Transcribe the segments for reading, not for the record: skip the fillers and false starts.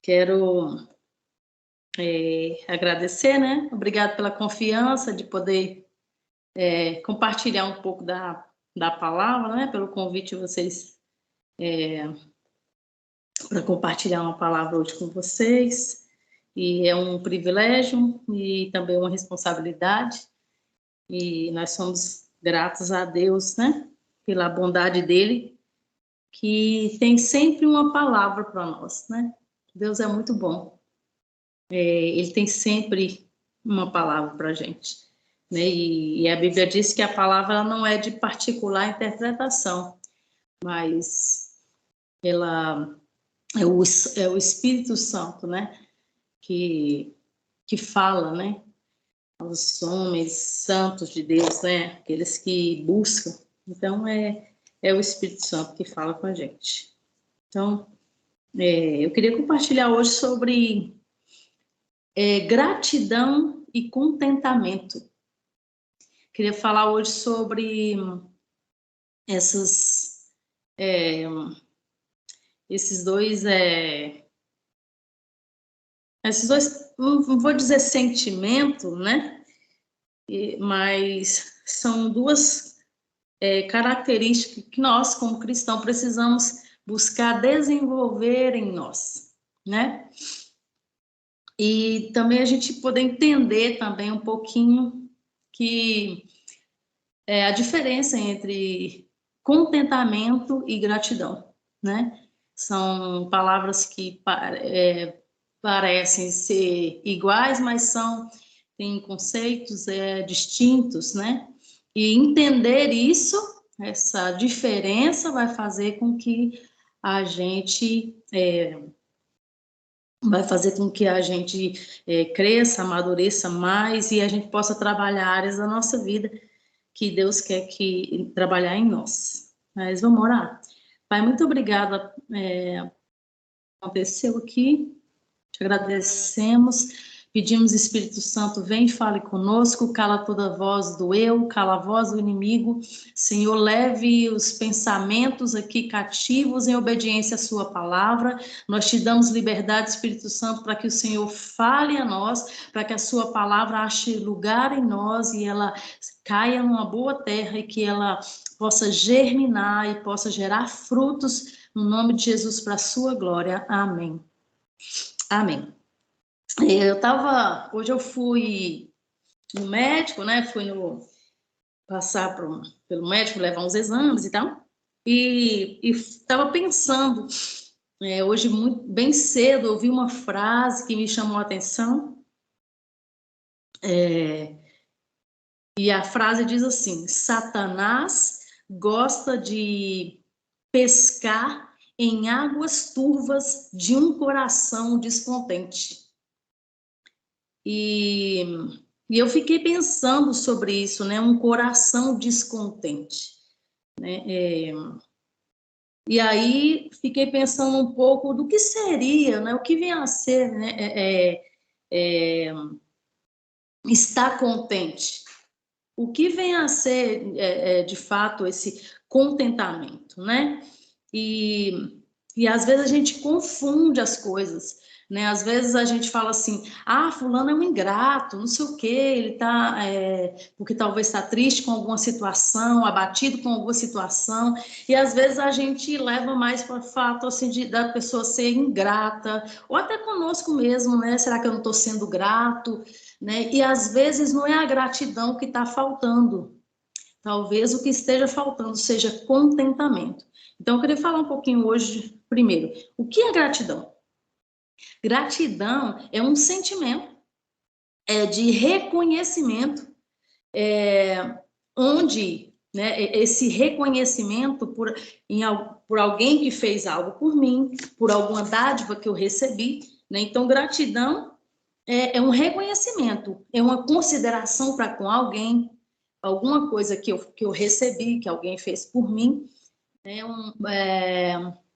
Quero agradecer, né? Obrigado pela confiança de poder compartilhar um pouco da palavra, né? Pelo convite de vocês para compartilhar uma palavra hoje com vocês. E é um privilégio e também uma responsabilidade. E nós somos gratos a Deus, né? Pela bondade dele, que tem sempre uma palavra para nós, né? Deus é muito bom. Ele tem sempre uma palavra para a gente, né? E a Bíblia diz que a palavra não é de particular interpretação, mas ela é o Espírito Santo, né? Que fala, né? Aos homens santos de Deus, né? Aqueles que buscam. Então, é o Espírito Santo que fala com a gente. Então, eu queria compartilhar hoje sobre gratidão e contentamento. Queria falar hoje sobre esses dois, não vou dizer sentimento, né? Mas são duas características que nós, como cristãos, precisamos buscar desenvolver em nós, né? E também a gente poder entender também um pouquinho que a diferença entre contentamento e gratidão, né? São palavras que parecem ser iguais, mas têm conceitos distintos, né? E entender isso, essa diferença, vai fazer com que a gente cresça, amadureça mais e a gente possa trabalhar áreas da nossa vida que Deus quer trabalhar em nós. Mas vamos orar. Pai, muito obrigada. Aconteceu aqui. Te agradecemos. Pedimos, Espírito Santo, vem e fale conosco, cala toda voz do eu, cala a voz do inimigo. Senhor, leve os pensamentos aqui cativos em obediência à sua palavra. Nós te damos liberdade, Espírito Santo, para que o Senhor fale a nós, para que a sua palavra ache lugar em nós e ela caia numa boa terra e que ela possa germinar e possa gerar frutos no nome de Jesus para a sua glória. Amém. Amém. Hoje eu fui no médico, né? Passar pelo médico, levar uns exames e tal. E estava pensando, hoje bem cedo, eu ouvi uma frase que me chamou a atenção. E a frase diz assim: Satanás gosta de pescar em águas turvas de um coração descontente. E eu fiquei pensando sobre isso, né? Um coração descontente, né? E aí fiquei pensando um pouco do que seria, né? O que vem a ser, né? Estar contente. O que vem a ser, de fato, esse contentamento, né? E às vezes a gente confunde as coisas, né? Às vezes a gente fala assim, fulano é um ingrato, não sei o quê, ele tá, porque talvez está triste com alguma situação, abatido com alguma situação, e às vezes a gente leva mais para o fato, assim, da pessoa ser ingrata, ou até conosco mesmo, né? Será que eu não estou sendo grato, né? E às vezes não é a gratidão que está faltando, talvez o que esteja faltando seja contentamento. Então, eu queria falar um pouquinho hoje, primeiro, o que é gratidão? Gratidão é um sentimento de reconhecimento, onde, né, esse reconhecimento por alguém que fez algo por mim, por alguma dádiva que eu recebi, né? Então, gratidão é um reconhecimento, é uma consideração para com alguém, alguma coisa que eu recebi, que alguém fez por mim.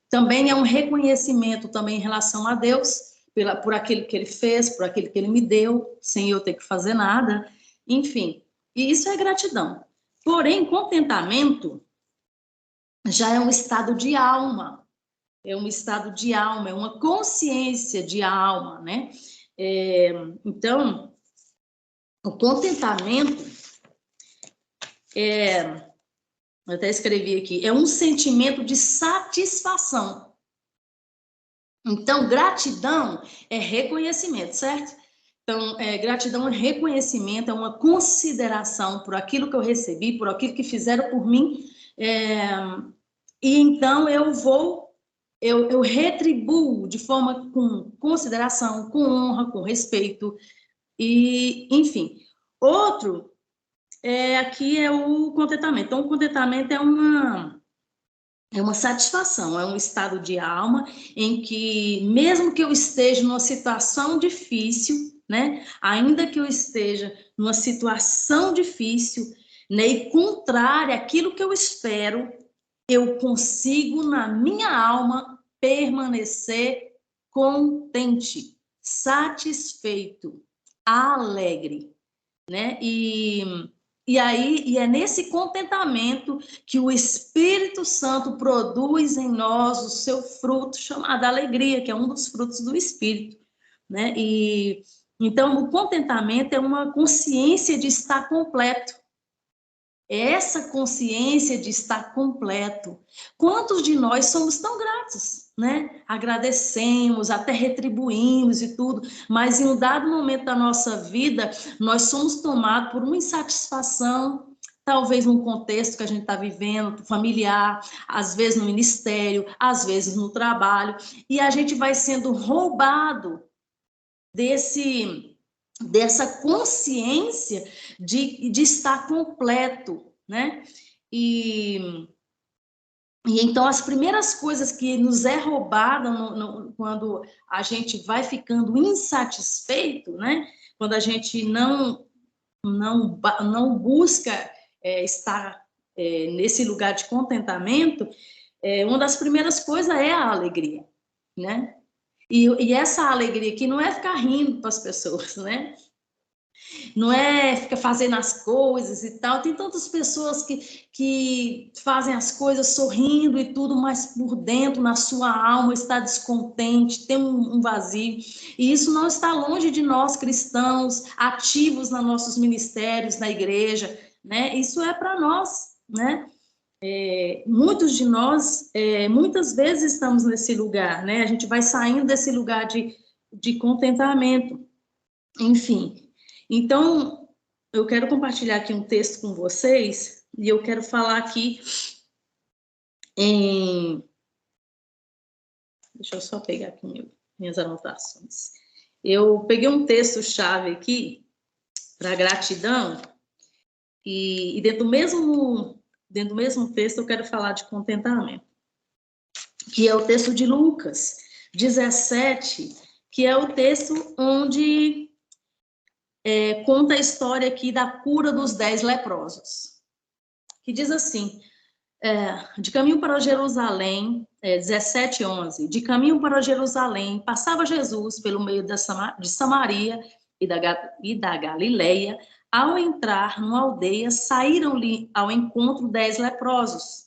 Também é um reconhecimento também em relação a Deus, por aquilo que ele fez, por aquilo que ele me deu, sem eu ter que fazer nada, enfim. E isso é gratidão. Porém, contentamento já é um estado de alma, é um estado de alma, é uma consciência de alma, né? Então, o contentamento eu até escrevi aqui, é um sentimento de satisfação. Então, gratidão é reconhecimento, certo? Então, gratidão é reconhecimento, é uma consideração por aquilo que eu recebi, por aquilo que fizeram por mim. E então eu retribuo de forma com consideração, com honra, com respeito, e enfim. Outro aqui é o contentamento. Então, o contentamento é uma satisfação, é um estado de alma em que, mesmo que eu esteja numa situação difícil, né, ainda que eu esteja numa situação difícil, né, e contrária àquilo que eu espero, eu consigo, na minha alma, permanecer contente, satisfeito, alegre, né? E é nesse contentamento que o Espírito Santo produz em nós o seu fruto chamado alegria, que é um dos frutos do Espírito, né? E então o contentamento é uma consciência de estar completo. Essa consciência de estar completo. Quantos de nós somos tão gratos, né? Agradecemos, até retribuímos e tudo, mas em um dado momento da nossa vida, nós somos tomados por uma insatisfação, talvez num contexto que a gente está vivendo, familiar, às vezes no ministério, às vezes no trabalho, e a gente vai sendo roubado dessa consciência de estar completo, né? E então as primeiras coisas que nos é roubada quando a gente vai ficando insatisfeito, né? Quando a gente não busca estar nesse lugar de contentamento, uma das primeiras coisas é a alegria, né? E essa alegria aqui não é ficar rindo para as pessoas, né? Não é ficar fazendo as coisas e tal. Tem tantas pessoas que fazem as coisas sorrindo e tudo, mas por dentro, na sua alma, está descontente, tem um vazio. E isso não está longe de nós, cristãos, ativos nos nossos ministérios, na igreja, né? Isso é para nós, né? Muitos de nós, muitas vezes estamos nesse lugar, né? A gente vai saindo desse lugar de contentamento, enfim. Então, eu quero compartilhar aqui um texto com vocês, e eu quero falar aqui Deixa eu só pegar aqui minhas anotações. Eu peguei um texto-chave aqui para gratidão, e dentro do mesmo texto eu quero falar de contentamento, que é o texto de Lucas 17, que é o texto onde conta a história aqui da cura dos 10 leprosos, que diz assim, de caminho para Jerusalém, 17:11, de caminho para Jerusalém, passava Jesus pelo meio de Samaria e da Galileia. Ao entrar numa aldeia, saíram-lhe ao encontro 10 leprosos,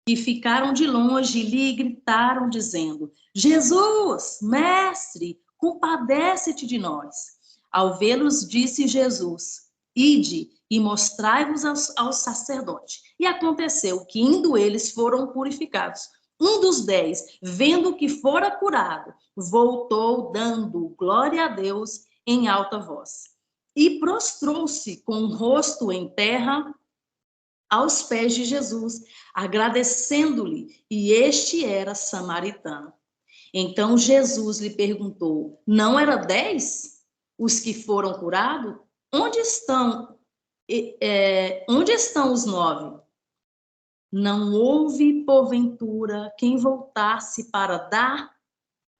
que ficaram de longe e lhe gritaram, dizendo, Jesus, mestre, compadece-te de nós. Ao vê-los, disse Jesus, ide e mostrai-vos aos sacerdotes. E aconteceu que, indo eles, foram purificados. Um dos 10, vendo que fora curado, voltou dando glória a Deus em alta voz. E prostrou-se com o rosto em terra aos pés de Jesus, agradecendo-lhe, e este era samaritano. Então Jesus lhe perguntou, não era 10 os que foram curados? Onde estão os 9? Não houve, porventura, quem voltasse para dar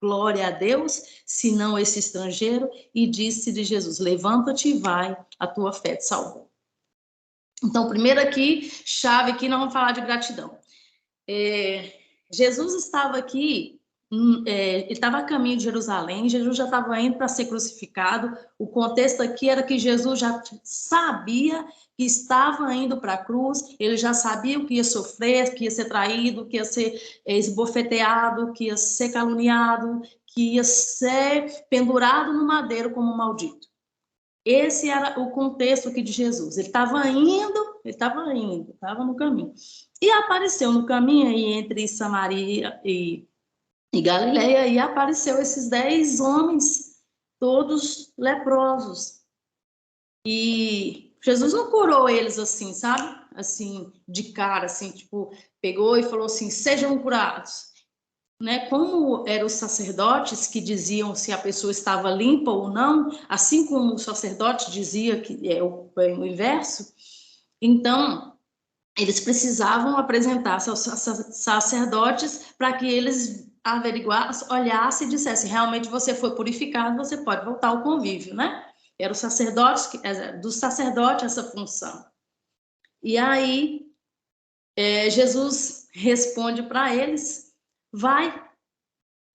glória a Deus, senão esse estrangeiro? E disse-lhe Jesus, levanta-te e vai, a tua fé te salvou. Então, primeiro aqui, chave aqui, nós vamos falar de gratidão. Jesus estava aqui ele estava a caminho de Jerusalém, Jesus já estava indo para ser crucificado. O contexto aqui era que Jesus já sabia que estava indo para a cruz, ele já sabia o que ia sofrer, que ia ser traído, que ia ser esbofeteado, que ia ser caluniado, que ia ser pendurado no madeiro como maldito. Esse era o contexto aqui de Jesus. Ele estava no caminho. E apareceu no caminho aí entre Samaria e Galileia, e apareceu esses 10 homens, todos leprosos. E Jesus não curou eles assim, sabe? Assim, de cara, assim, tipo, pegou e falou assim, sejam curados. Né? Como eram os sacerdotes que diziam se a pessoa estava limpa ou não, assim como o sacerdote dizia que é o inverso, então eles precisavam apresentar-se aos sacerdotes para que eles averiguassem, olhassem e dissessem, realmente você foi purificado, você pode voltar ao convívio, né? Era o sacerdote, do sacerdote essa função. E aí, Jesus responde para eles, vai,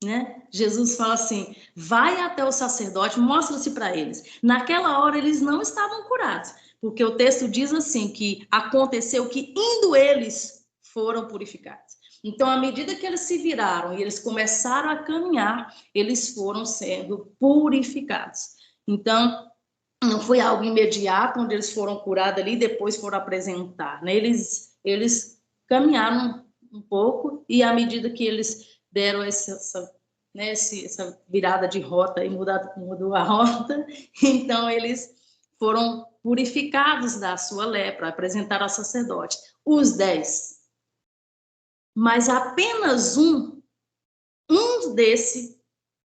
né? Jesus fala assim, vai até o sacerdote, mostra-se para eles. Naquela hora eles não estavam curados, porque o texto diz assim, que aconteceu que indo eles foram purificados. Então, à medida que eles se viraram e eles começaram a caminhar, eles foram sendo purificados. Então, não foi algo imediato, onde eles foram curados ali e depois foram apresentar, né? Eles caminharam um pouco e à medida que eles deram essa virada de rota e mudou a rota, então eles foram purificados da sua lepra, apresentaram ao sacerdote, os 10. Mas apenas um desse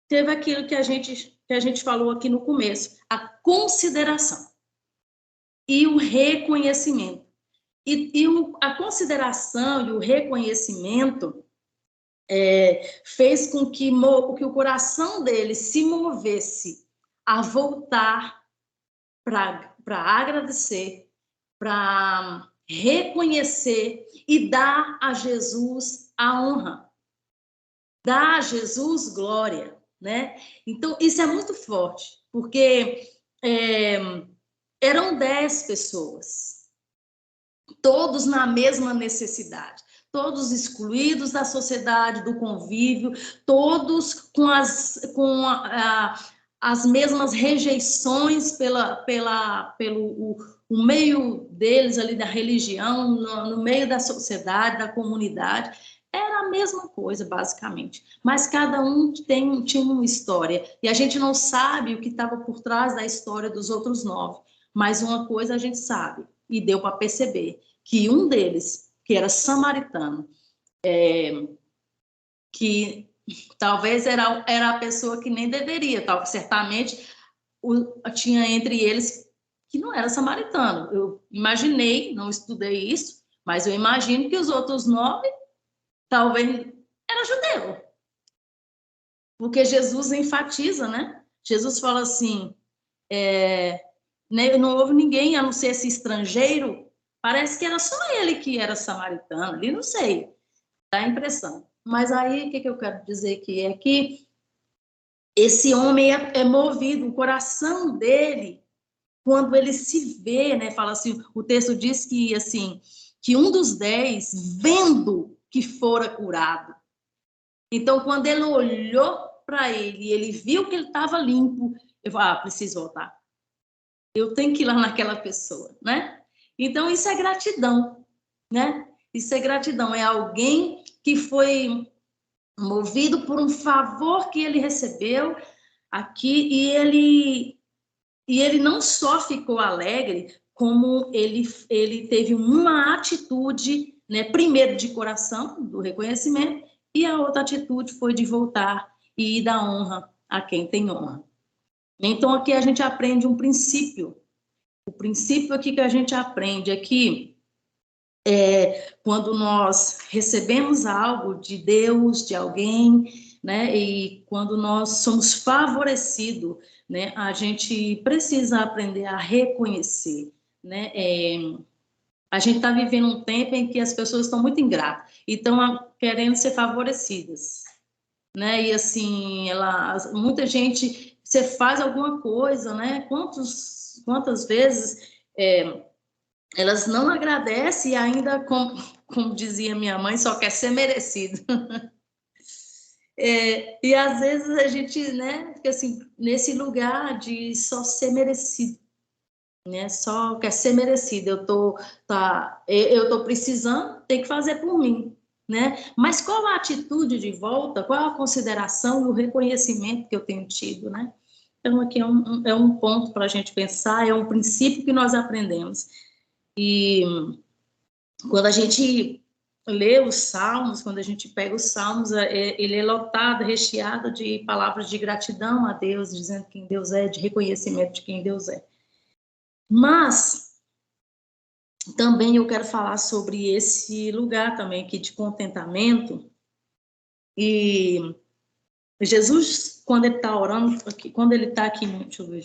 teve aquilo que a gente falou aqui no começo, a consideração e o reconhecimento. A consideração e o reconhecimento fez com que o coração dele se movesse a voltar para agradecer, para reconhecer e dar a Jesus a honra, dar a Jesus glória, né? Então, isso é muito forte, porque eram 10 pessoas, todos na mesma necessidade, todos excluídos da sociedade, do convívio, todos com as mesmas rejeições pelo o meio deles ali da religião, no meio da sociedade, da comunidade. Era a mesma coisa, basicamente. Mas cada um tinha uma história. E a gente não sabe o que estava por trás da história dos outros 9. Mas uma coisa a gente sabe, e deu para perceber, que um deles, que era samaritano, que talvez era a pessoa que nem deveria, certamente tinha entre eles que não era samaritano. Eu imaginei, não estudei isso, mas eu imagino que os outros 9 talvez era judeu. Porque Jesus enfatiza, né? Jesus fala assim, não houve ninguém, a não ser esse estrangeiro, parece que era só ele que era samaritano, ali não sei, dá a impressão. Mas aí, o que eu quero dizer aqui é que esse homem é movido, o coração dele, quando ele se vê, né, fala assim, o texto diz que, assim, que um dos 10, vendo que fora curado. Então, quando ele olhou para ele, ele viu que ele estava limpo, eu falei, preciso voltar. Eu tenho que ir lá naquela pessoa, né? Então, isso é gratidão, né? Isso é gratidão, é alguém que foi movido por um favor que ele recebeu aqui e ele não só ficou alegre, como ele teve uma atitude, né, primeiro de coração, do reconhecimento, e a outra atitude foi de voltar e dar honra a quem tem honra. Então, aqui a gente aprende um princípio. O princípio aqui que a gente aprende é que quando nós recebemos algo de Deus, de alguém, né, e quando nós somos favorecidos, né, a gente precisa aprender a reconhecer, né, a gente está vivendo um tempo em que as pessoas estão muito ingratas e estão querendo ser favorecidas, né? E assim, muita gente, você faz alguma coisa, né? Quantas vezes elas não agradecem e ainda, como dizia minha mãe, só quer ser merecido. E às vezes a gente, né, fica assim, nesse lugar de só ser merecido, né? Só quer ser merecido. Eu tô precisando, tem que fazer por mim, né? Mas qual a atitude de volta? Qual a consideração e o reconhecimento que eu tenho tido, né? Então aqui é um ponto para a gente pensar, é um princípio que nós aprendemos. E quando a gente lê os Salmos, quando a gente pega os Salmos, ele é lotado, recheado de palavras de gratidão a Deus, dizendo quem Deus é, de reconhecimento de quem Deus é. Mas também eu quero falar sobre esse lugar também aqui de contentamento. E Jesus, quando ele está orando, quando ele está aqui, deixa eu ver,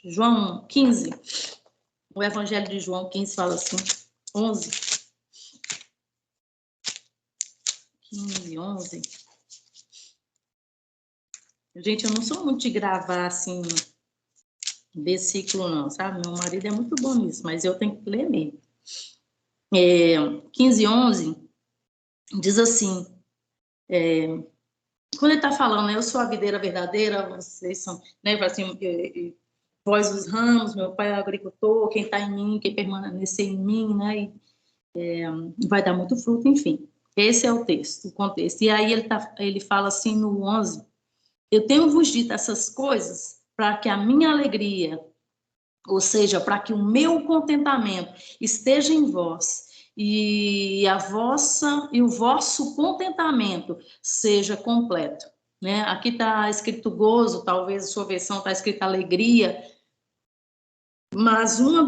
João 15, o Evangelho de João 15 fala assim, 11, 15, 11. Gente, eu não sou muito de gravar, assim, versículo não, sabe? Meu marido é muito bom nisso, mas eu tenho que ler mesmo. 15, 11, diz assim, quando ele está falando, né, eu sou a videira verdadeira, vocês são, né, assim, vós os ramos, meu pai é o agricultor, quem está em mim, quem permanecer em mim, né, vai dar muito fruto, enfim. Esse é o texto, o contexto. E aí ele fala assim no 11, eu tenho vos dito essas coisas para que a minha alegria, ou seja, para que o meu contentamento esteja em vós e o vosso contentamento seja completo, né? Aqui está escrito gozo, talvez a sua versão está escrita alegria, mas um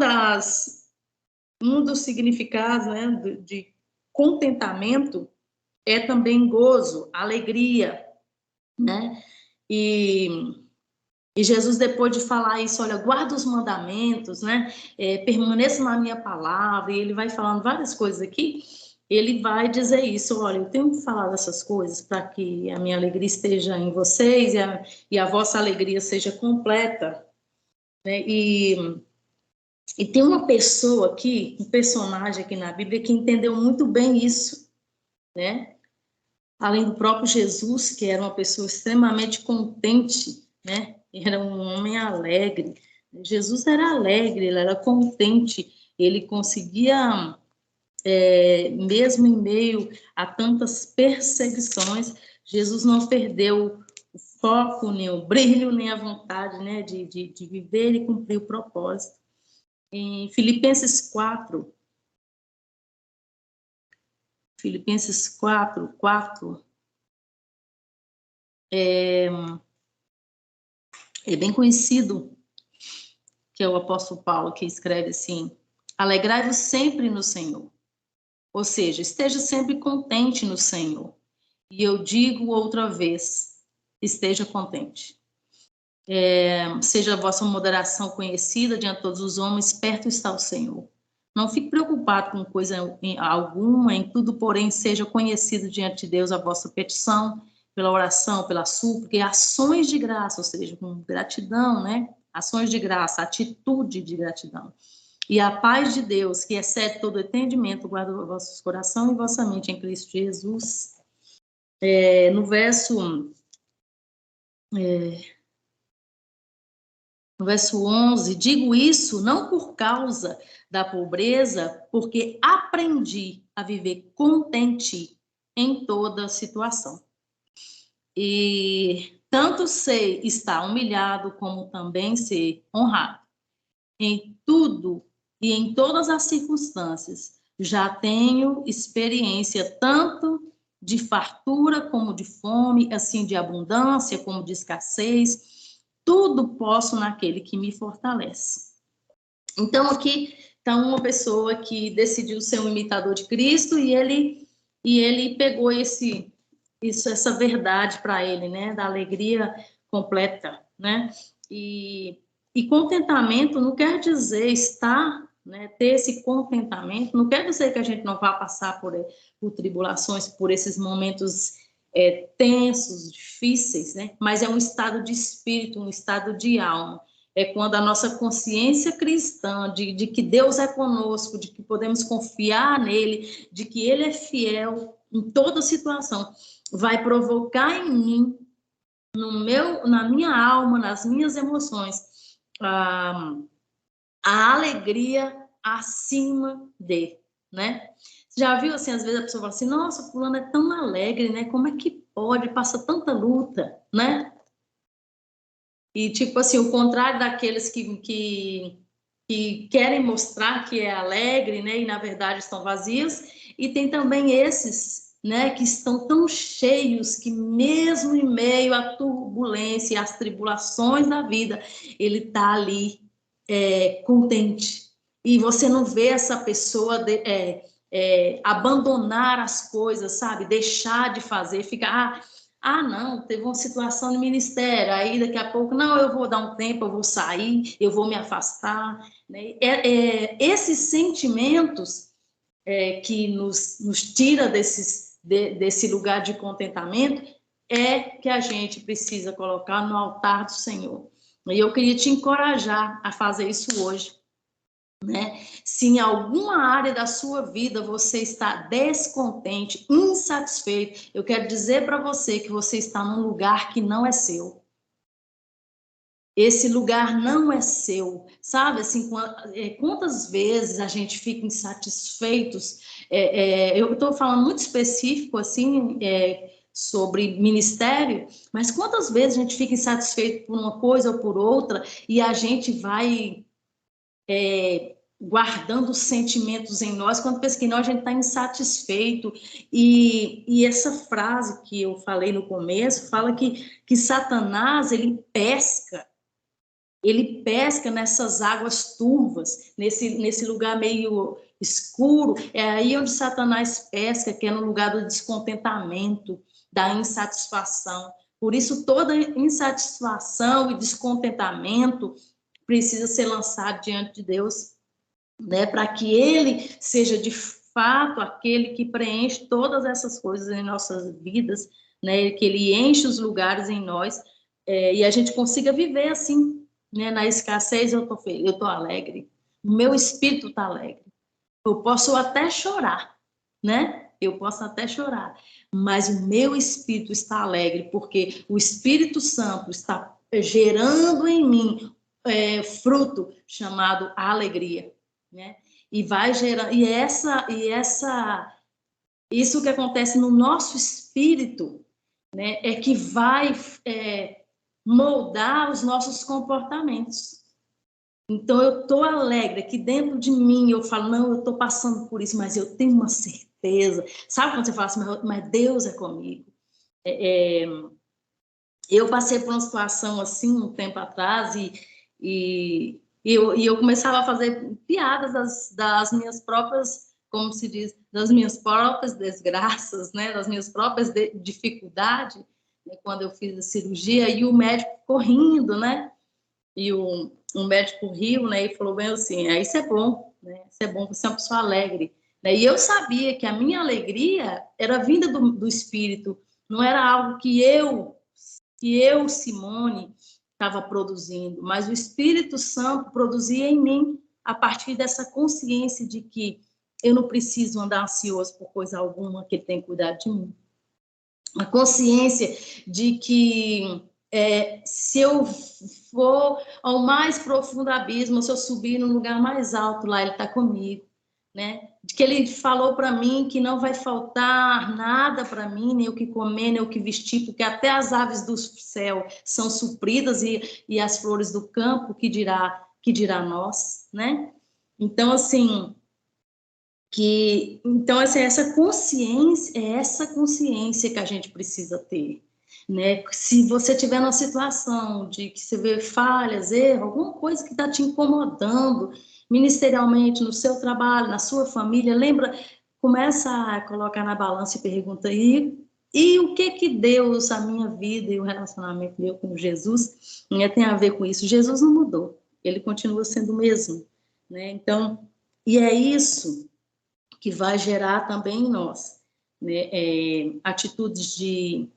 dos significados, né, de contentamento é também gozo, alegria, né? E Jesus, depois de falar isso, olha, guarda os mandamentos, né? Permaneça na minha palavra, e ele vai falando várias coisas aqui, ele vai dizer isso, olha, eu tenho que falar dessas coisas para que a minha alegria esteja em vocês e a vossa alegria seja completa, né? E tem uma pessoa aqui, um personagem aqui na Bíblia que entendeu muito bem isso, né? Além do próprio Jesus, que era uma pessoa extremamente contente, né? Era um homem alegre. Jesus era alegre, ele era contente, ele conseguia, mesmo em meio a tantas perseguições, Jesus não perdeu o foco, nem o brilho, nem a vontade, né, de viver e cumprir o propósito. Em Filipenses 4, Filipenses 4, 4, é bem conhecido, que é o apóstolo Paulo, que escreve assim, alegrai-vos sempre no Senhor. Ou seja, esteja sempre contente no Senhor. E eu digo outra vez, esteja contente. Seja a vossa moderação conhecida diante de todos os homens, perto está o Senhor. Não fique preocupado com coisa alguma, em tudo, porém, seja conhecido diante de Deus a vossa petição, pela oração, pela súplica, e ações de graça, ou seja, com gratidão, né? Ações de graça, atitude de gratidão. E a paz de Deus, que excede todo entendimento, guarda o vosso coração e vossa mente em Cristo Jesus. No verso 11, digo isso não por causa da pobreza, porque aprendi a viver contente em toda situação. E tanto sei estar humilhado, como também ser honrado. Em tudo e em todas as circunstâncias, já tenho experiência tanto de fartura como de fome, assim de abundância como de escassez. Tudo posso naquele que me fortalece. Então, aqui está uma pessoa que decidiu ser um imitador de Cristo e ele pegou essa verdade para ele, né, da alegria completa, né? E contentamento não quer dizer estar, né, ter esse contentamento, não quer dizer que a gente não vá passar por tribulações, por esses momentos tensos, difíceis, né? Mas é um estado de espírito, um estado de alma. É quando a nossa consciência cristã de que Deus é conosco, de que podemos confiar nele, de que ele é fiel em toda situação, vai provocar em mim, na minha alma, nas minhas emoções, a alegria acima de, né? Já viu, assim, às vezes a pessoa fala assim, nossa, fulano é tão alegre, né? Como é que pode? Passa tanta luta, né? E, tipo assim, o contrário daqueles que querem mostrar que é alegre, né? E, na verdade, estão vazios. E tem também esses, né? Que estão tão cheios que mesmo em meio à turbulência e às tribulações da vida, ele está ali contente. E você não vê essa pessoa abandonar as coisas, sabe? Deixar de fazer, ficar... não, teve uma situação no ministério, aí daqui a pouco, não, eu vou dar um tempo, eu vou sair, eu vou me afastar. Né? Esses sentimentos que nos tira desse lugar de contentamento que a gente precisa colocar no altar do Senhor. E eu queria te encorajar a fazer isso hoje. Né? Se em alguma área da sua vida você está descontente, insatisfeito, eu quero dizer para você que você está num lugar que não é seu. Esse lugar não é seu, sabe? Assim, quantas vezes a gente fica insatisfeitos? Eu estou falando muito específico, assim, sobre ministério, mas quantas vezes a gente fica insatisfeito por uma coisa ou por outra e a gente vai guardando sentimentos em nós, quando pensa que nós, a gente está insatisfeito. E essa frase que eu falei no começo, fala que Satanás, ele pesca nessas águas turvas, nesse lugar meio escuro, é aí onde Satanás pesca, que é no lugar do descontentamento, da insatisfação. Por isso, toda insatisfação e descontentamento precisa ser lançado diante de Deus, né, para que ele seja de fato aquele que preenche todas essas coisas em nossas vidas, né, que ele enche os lugares em nós, e a gente consiga viver assim, né, na escassez eu estou feliz, eu estou alegre, o meu espírito está alegre, eu posso até chorar, né, eu posso até chorar, mas o meu espírito está alegre, porque o Espírito Santo está gerando em mim fruto chamado alegria, né? E vai gerar, isso que acontece no nosso espírito, né? É que vai moldar os nossos comportamentos. Então eu tô alegre, aqui dentro de mim eu falo, não, eu tô passando por isso, mas eu tenho uma certeza. Sabe quando você fala assim, mas Deus é comigo? Eu passei por uma situação assim um tempo atrás e eu começava a fazer piadas das minhas próprias, como se diz, das minhas próprias desgraças, né, das minhas próprias dificuldades, né, quando eu fiz a cirurgia, e o médico correndo, né, e o médico riu, né, e falou bem assim, isso é bom, né, isso é bom, você é uma pessoa alegre, né, e eu sabia que a minha alegria era vinda do Espírito, não era algo que eu, Simone, estava produzindo, mas o Espírito Santo produzia em mim a partir dessa consciência de que eu não preciso andar ansioso por coisa alguma, que ele tem cuidado de mim. A consciência de que se eu for ao mais profundo abismo, se eu subir no lugar mais alto, lá ele está comigo, né? De que ele falou para mim que não vai faltar nada para mim, nem o que comer, nem o que vestir, porque até as aves do céu são supridas e as flores do campo, que dirá nós, né? Então, assim, então essa consciência que a gente precisa ter, né? Se você tiver numa situação de que você vê falhas, erros, alguma coisa que está te incomodando ministerialmente, no seu trabalho, na sua família, começa a colocar na balança e pergunta e o que Deus, a minha vida e o relacionamento meu com Jesus, né, tem a ver com isso? Jesus não mudou, ele continua sendo o mesmo, né? Então, e é isso que vai gerar também em nós, né? Atitudes de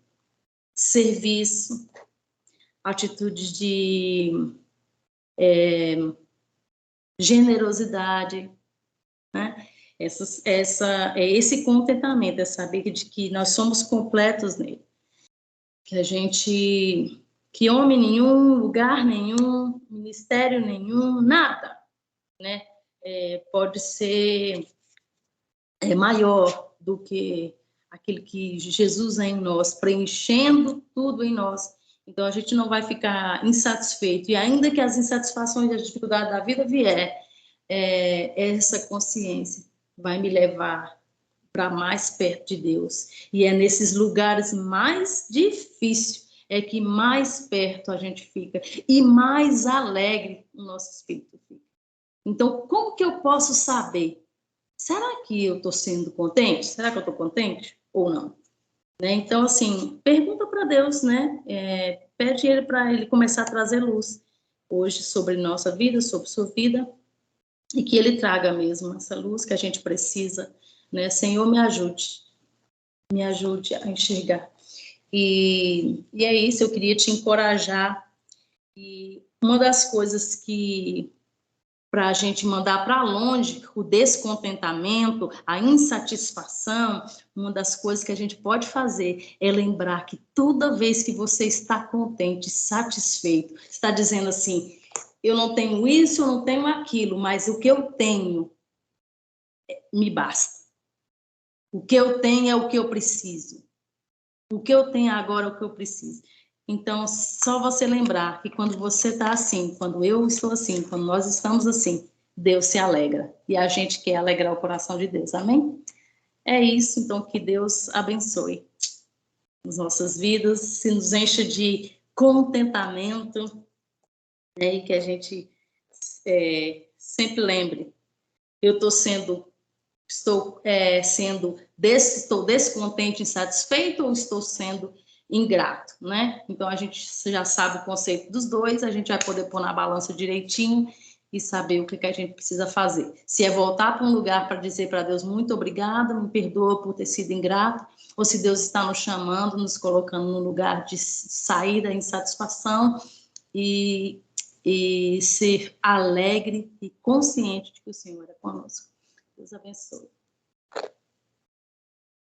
serviço, atitudes de generosidade, né? Esse contentamento, é saber de que nós somos completos nele, que homem nenhum, lugar nenhum, ministério nenhum, nada, né? Pode ser maior do que aquele que Jesus é em nós, preenchendo tudo em nós. Então, a gente não vai ficar insatisfeito. E ainda que as insatisfações e as dificuldades da vida vier, essa consciência vai me levar para mais perto de Deus. E é nesses lugares mais difíceis que mais perto a gente fica e mais alegre o nosso espírito fica. Então, como que eu posso saber? Será que eu estou sendo contente? Será que eu estou contente ou não? Né? Então, assim, pergunta para Deus, né? Pede ele para ele começar a trazer luz hoje sobre nossa vida, sobre sua vida, e que ele traga mesmo essa luz que a gente precisa, né? Senhor, me ajude a enxergar. E é isso, eu queria te encorajar. E uma das coisas que para a gente mandar para longe o descontentamento, a insatisfação, uma das coisas que a gente pode fazer é lembrar que toda vez que você está contente, satisfeito, está dizendo assim, eu não tenho isso, eu não tenho aquilo, mas o que eu tenho me basta. O que eu tenho é o que eu preciso. O que eu tenho agora é o que eu preciso. Então, só você lembrar que quando você está assim, quando eu estou assim, quando nós estamos assim, Deus se alegra. E a gente quer alegrar o coração de Deus. Amém? É isso, então, que Deus abençoe as nossas vidas, se nos encha de contentamento, né, e que a gente sempre lembre, eu estou sendo descontente, insatisfeito ou estou sendo ingrato, né? Então a gente já sabe o conceito dos dois, a gente vai poder pôr na balança direitinho e saber o que a gente precisa fazer. Se é voltar para um lugar para dizer para Deus muito obrigada, me perdoa por ter sido ingrato, ou se Deus está nos chamando, nos colocando no lugar de sair da insatisfação e ser alegre e consciente de que o Senhor é conosco. Deus abençoe.